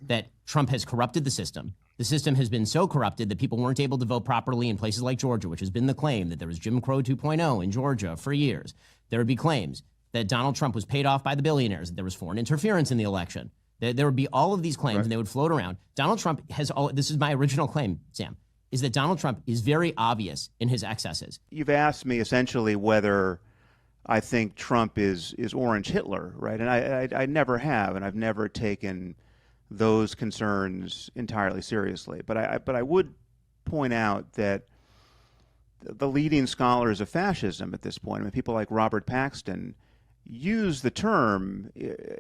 that Trump has corrupted the system. The system has been so corrupted that people weren't able to vote properly in places like Georgia, which has been the claim that there was Jim Crow 2.0 in Georgia for years. There would be claims that Donald Trump was paid off by the billionaires, that there was foreign interference in the election. There would be all of these claims, right, and they would float around. Donald Trump has all, this is my original claim, Sam, is that Donald Trump is very obvious in his excesses. You've asked me essentially whether I think Trump is Orange Hitler, right? And I never have, and I've never taken those concerns entirely seriously. But I would point out that the leading scholars of fascism at this point, I mean, people like Robert Paxton, use the term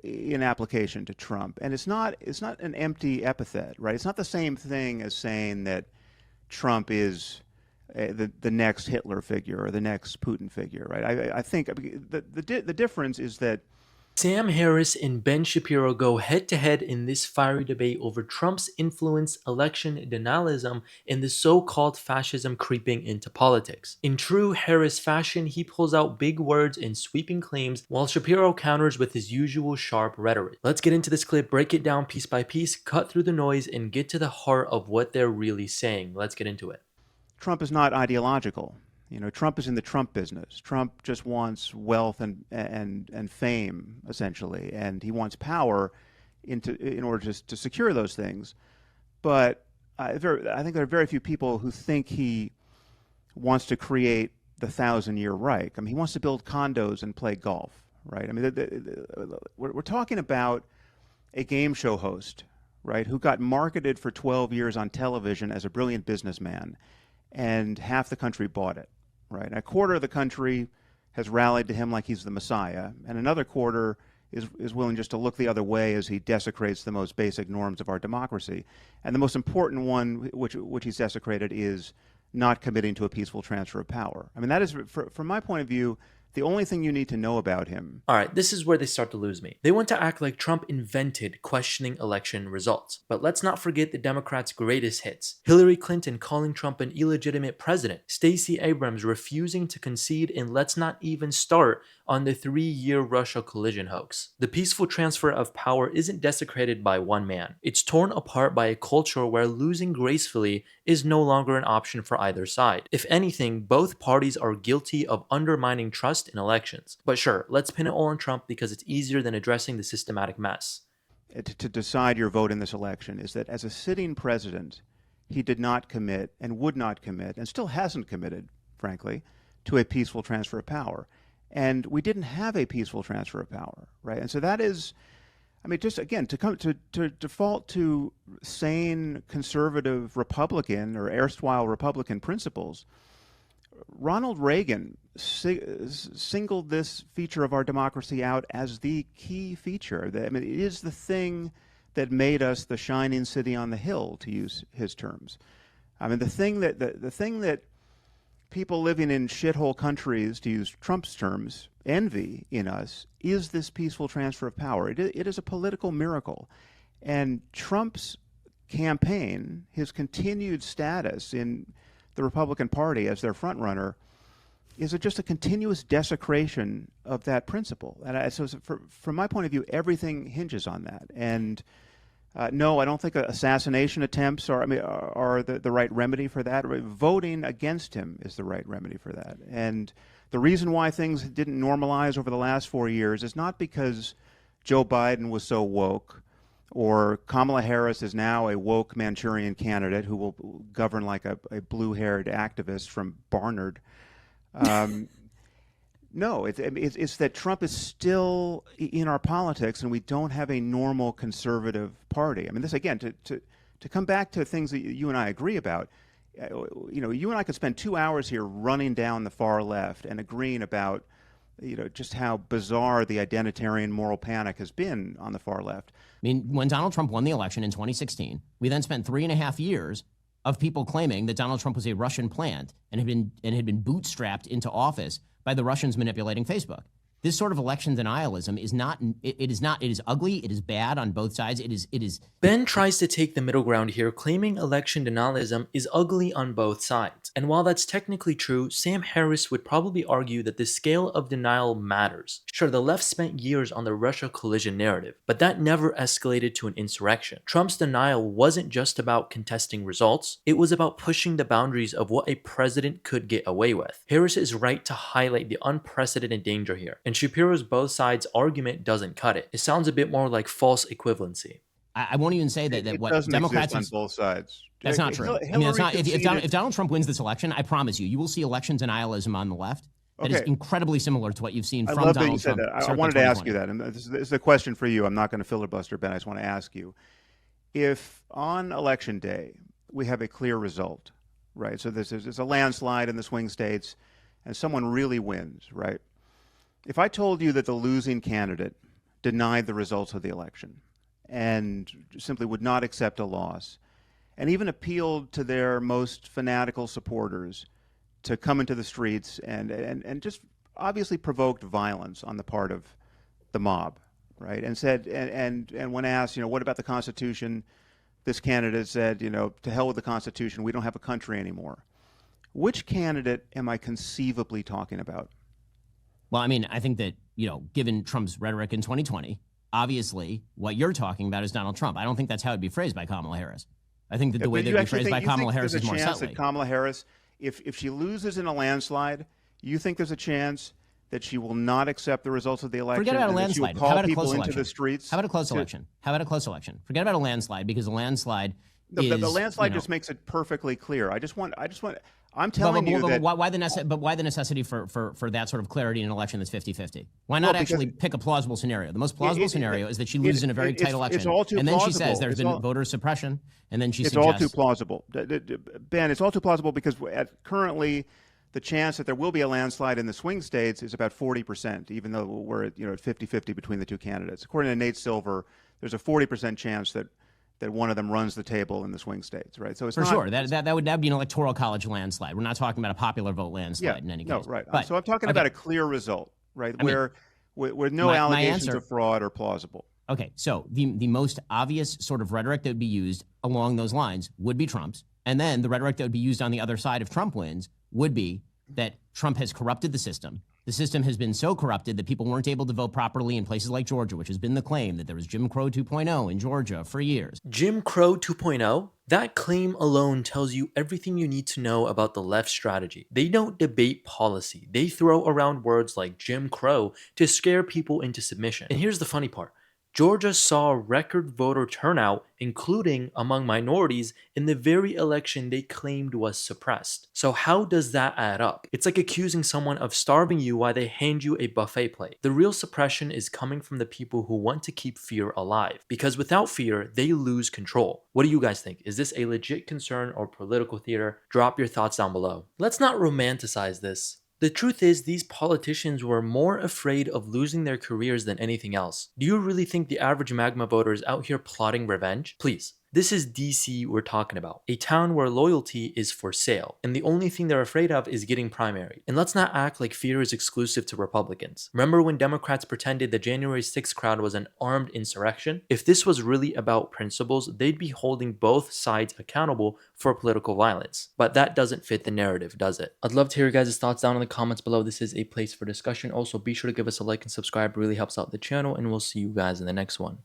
in application to Trump, and it's not an empty epithet, right? It's not the same thing as saying that Trump is the next Hitler figure or the next Putin figure, right? I think the difference is that Sam Harris and Ben Shapiro go head-to-head in this fiery debate over Trump's influence, election denialism, and the so-called fascism creeping into politics. In true Harris fashion, he pulls out big words and sweeping claims, while Shapiro counters with his usual sharp rhetoric. Let's get into this clip, break it down piece by piece, cut through the noise, and get to the heart of what they're really saying. Let's get into it. Trump is not ideological. You know, Trump is in the Trump business. Trump just wants wealth and fame, essentially, and he wants power in order to secure those things. But I think there are very few people who think he wants to create the 1,000-year Reich. I mean, he wants to build condos and play golf, right? I mean, we're talking about a game show host, right, who got marketed for 12 years on television as a brilliant businessman, and half the country bought it. Right, and a quarter of the country has rallied to him like he's the Messiah, and another quarter is willing just to look the other way as he desecrates the most basic norms of our democracy. And the most important one, which he's desecrated, is not committing to a peaceful transfer of power. I mean, that is, from my point of view, the only thing you need to know about him. All right, this is where they start to lose me. They want to act like Trump invented questioning election results. But let's not forget the Democrats' greatest hits. Hillary Clinton calling Trump an illegitimate president, Stacey Abrams refusing to concede, and let's not even start on the 3-year Russia collusion hoax. The peaceful transfer of power isn't desecrated by one man. It's torn apart by a culture where losing gracefully is no longer an option for either side. If anything, both parties are guilty of undermining trust in elections. But sure, let's pin it all on Trump because it's easier than addressing the systematic mess. To decide your vote in this election is that as a sitting president, he did not commit and would not commit and still hasn't committed, frankly, to a peaceful transfer of power. And we didn't have a peaceful transfer of power, right? And so that is, I mean, just again, to default to sane conservative Republican or erstwhile Republican principles, Ronald Reagan singled this feature of our democracy out as the key feature. I mean, it is the thing that made us the shining city on the hill, to use his terms. I mean, the thing that people living in shithole countries, to use Trump's terms, envy in us is this peaceful transfer of power. It is a political miracle. And Trump's campaign, his continued status in the Republican Party as their frontrunner, is just a continuous desecration of that principle. And so from my point of view, everything hinges on that. And no, I don't think assassination attempts are the right remedy for that. Voting against him is the right remedy for that. And the reason why things didn't normalize over the last 4 years is not because Joe Biden was so woke, or Kamala Harris is now a woke Manchurian candidate who will govern like a blue-haired activist from Barnard. No, it's that Trump is still in our politics, and we don't have a normal conservative party. I mean, this again, to come back to things that you and I agree about. You know, you and I could spend 2 hours here running down the far left and agreeing about, you know, just how bizarre the identitarian moral panic has been on the far left. I mean, when Donald Trump won the election in 2016, we then spent 3.5 years of people claiming that Donald Trump was a Russian plant and had been bootstrapped into office by the Russians manipulating Facebook. This sort of election denialism is not, it is ugly, it is bad on both sides. It is. Ben tries to take the middle ground here, claiming election denialism is ugly on both sides. And while that's technically true, Sam Harris would probably argue that the scale of denial matters. Sure, the left spent years on the Russia collision narrative, but that never escalated to an insurrection. Trump's denial wasn't just about contesting results, it was about pushing the boundaries of what a president could get away with. Harris is right to highlight the unprecedented danger here, and Shapiro's both sides argument doesn't cut it. It sounds a bit more like false equivalency. I won't even say that It what doesn't Democrats exist on both sides. That's not true. I mean, that's not. If Donald Trump wins this election, I promise you, you will see election denialism on the left. That is incredibly similar to what you've seen from I love Donald that you said Trump. that. I wanted to ask you that, and this is a question for you. I'm not going to filibuster, Ben. I just want to ask you, if on election day we have a clear result, right? So there's a landslide in the swing states, and someone really wins, right? If I told you that the losing candidate denied the results of the election and simply would not accept a loss, and even appealed to their most fanatical supporters to come into the streets and just obviously provoked violence on the part of the mob, right? And said, and when asked, what about the Constitution? This candidate said, to hell with the Constitution. We don't have a country anymore. Which candidate am I conceivably talking about? Well, I mean, I think that, given Trump's rhetoric in 2020, obviously what you're talking about is Donald Trump. I don't think that's how it'd be phrased by Kamala Harris. I think that the way that it'd be phrased by Kamala Harris is more subtly. That Kamala Harris, if she loses in a landslide, you think there's a chance that she will not accept the results of the election? Forget about a landslide. How about a close election? Into the streets? How about a close election? How about a close election? Forget about a landslide, because a landslide the landslide just makes it perfectly clear. I'm telling you that. Why the necessity for that sort of clarity in an election that's 50-50? Why not actually pick a plausible scenario? The most plausible scenario is that she loses in a very tight election. It's all too and then plausible. She says there's been voter suppression, and then she suggests. It's all too plausible. Ben, it's all too plausible because currently the chance that there will be a landslide in the swing states is about 40%, even though we're at 50-50 between the two candidates. According to Nate Silver, there's a 40% chance that one of them runs the table in the swing states, right? So it's for sure that would be an electoral college landslide. We're not talking about a popular vote landslide in any case. No, right. But, so I'm talking about a clear result, right? Where no allegations of fraud are plausible. Okay, so the most obvious sort of rhetoric that would be used along those lines would be Trump's, and then the rhetoric that would be used on the other side if Trump wins would be that Trump has corrupted the system. The system has been so corrupted that people weren't able to vote properly in places like Georgia, which has been the claim that there was Jim Crow 2.0 in Georgia for years. Jim Crow 2.0? That claim alone tells you everything you need to know about the left strategy. They don't debate policy. They throw around words like Jim Crow to scare people into submission. And here's the funny part. Georgia saw record voter turnout, including among minorities, in the very election they claimed was suppressed. So how does that add up? It's like accusing someone of starving you while they hand you a buffet plate. The real suppression is coming from the people who want to keep fear alive, because without fear, they lose control. What do you guys think? Is this a legit concern or political theater? Drop your thoughts down below. Let's not romanticize this. The truth is, these politicians were more afraid of losing their careers than anything else. Do you really think the average MAGA voter is out here plotting revenge? Please. This is DC we're talking about, a town where loyalty is for sale, and the only thing they're afraid of is getting primary. And let's not act like fear is exclusive to Republicans. Remember when Democrats pretended the January 6th crowd was an armed insurrection? If this was really about principles, they'd be holding both sides accountable for political violence. But that doesn't fit the narrative, does it? I'd love to hear your guys' thoughts down in the comments below. This is a place for discussion. Also, be sure to give us a like and subscribe. It really helps out the channel, and we'll see you guys in the next one.